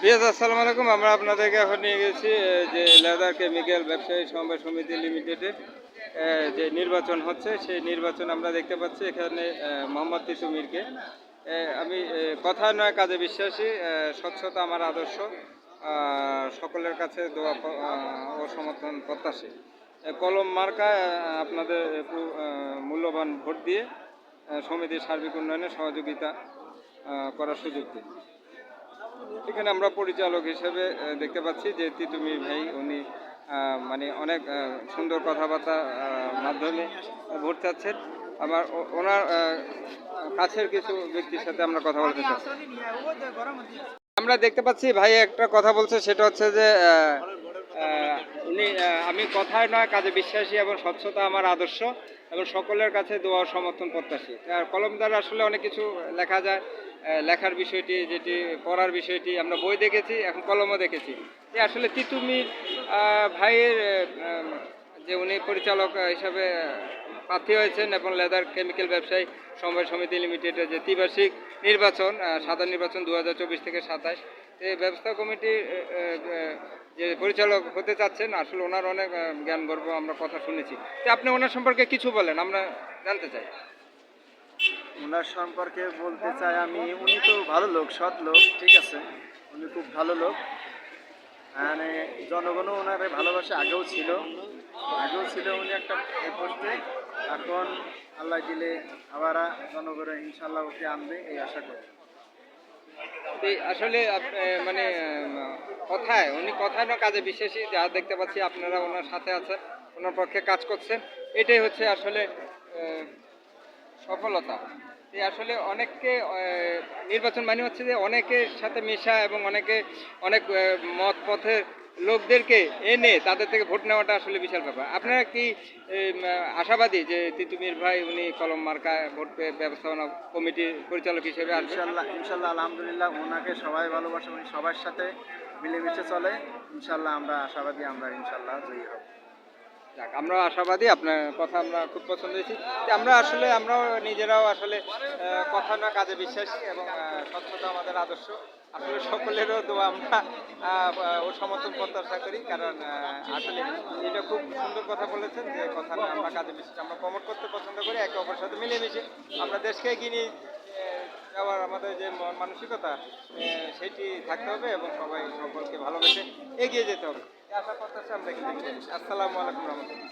বিয়াজ আসসালামু আলাইকুম। আমরা আপনাদেরকে এখন নিয়ে গেছি যে লেদার কেমিক্যাল ব্যবসায়ী সমবায় সমিতি লিমিটেডের যে নির্বাচন হচ্ছে সেই নির্বাচন আমরা দেখতে পাচ্ছি এখানে মোহাম্মদ তিতুমিরকে। আমি কথায় নয় কাজে বিশ্বাসী, স্বচ্ছতা আমার আদর্শ, সকলের কাছে দোয়া ও সমর্থন প্রত্যাশী। কলম মার্কা আপনাদের একটু মূল্যবান ভোট দিয়ে সমিতির সার্বিক উন্নয়নে সহযোগিতা করার সুযোগ দিন। এখানে আমরা পরিচালক হিসেবে দেখতে পাচ্ছি যে তিতুমির ভাই উনি মানে অনেক সুন্দর কথাবার্তা মাধ্যমে ভোট চাচ্ছেন। আমার ওনার কাছের কিছু ব্যক্তির সাথে আমরা কথা বলতে চাই। আমরা দেখতে পাচ্ছি ভাই একটা কথা বলছে, সেটা হচ্ছে যে উনি আমি কথায় নয় কাজে বিশ্বাসী এবং স্বচ্ছতা আমার আদর্শ এবং সকলের কাছে দোয়া সমর্থন প্রত্যাশী। আর কলম দ্বারা আসলে অনেক কিছু লেখা যায়, লেখার বিষয়টি যেটি পড়ার বিষয়টি আমরা বই দেখেছি, এখন কলমও দেখেছি। যে আসলে তিতুমির ভাইয়ের যে উনি পরিচালক হিসাবে প্রার্থী হয়েছেন এবং লেদার কেমিক্যাল ব্যবসায়ী সমবায় সমিতি লিমিটেডের যে ত্রিবার্ষিক নির্বাচন, সাধারণ নির্বাচন 2024 থেকে 27, এই ব্যবস্থা কমিটির যে পরিচালক হতে চাচ্ছেন, আসলে ওনার অনেক জ্ঞান গর্ব আমরা কথা শুনেছি। তো আপনি ওনার সম্পর্কে কিছু বলেন, আমরা জানতে চাই। ওনার সম্পর্কে বলতে চাই আমি, উনি তো ভালো লোক, সৎ লোক, ঠিক আছে। উনি খুব ভালো লোক, মানে জনগণও ওনারে ভালোবাসে, আগেও ছিল উনি একটা এই পোস্টে। এখন আল্লাহ দিলে আবার জনগণ ইনশাল্লাহ ওকে আনবে এই আশা করি। আসলে মানে কথায় উনি কথায় না কাজে বিশ্বাসী, যা দেখতে পাচ্ছি আপনারা ওনার সাথে আছেন, ওনার পক্ষে কাজ করছেন, এটাই হচ্ছে আসলে সফলতা। এই আসলে অনেককে নির্বাচন মানে হচ্ছে যে অনেকের সাথে মেশা এবং অনেক মত পথের লোকদেরকে এনে তাদের থেকে ভোট নেওয়াটা আসলে বিশাল ব্যাপার। আপনারা কি আশাবাদী যে তিতুমির ভাই উনি কলম মার্কায় ভোট ব্যবস্থাপনা কমিটির পরিচালক হিসেবে আসবেন? ইনশাল্লাহ আলহামদুলিল্লাহ, ওনাকে সবাই ভালোবাসে, উনি সবার সাথে মিলেমিশে চলে। ইনশাল্লাহ আমরা আশাবাদী, আমরা ইনশাল্লাহ জয়ী হব। যাক, আমরাও আশাবাদী, আপনার কথা আমরা খুব পছন্দ হয়েছি। আমরাও নিজেরাও আসলে কথা না কাজে বিশ্বাসী এবং স্বচ্ছতা আমাদের আদর্শ। আসলে সকলেরও দোয়া আমরা ও সমর্থন প্রত্যাশা করি, কারণ আসলে এটা খুব সুন্দর কথা বলেছেন যে কথা না আমরা কাজে বিশ্বাসী, আমরা প্রমোট করতে পছন্দ করি, একে অপরের সাথে মিলেমিশে আমরা দেশকে এগিয়ে নিয়ে যাওয়ার আমাদের যে মানসিকতা সেটি থাকতে হবে এবং সকলকে ভালোবেসে এগিয়ে যেতে হবে। আশা করতেছি আমরা এগিয়ে যেতে পারি। আসসালামু আলাইকুম রহমতুল্লাহ।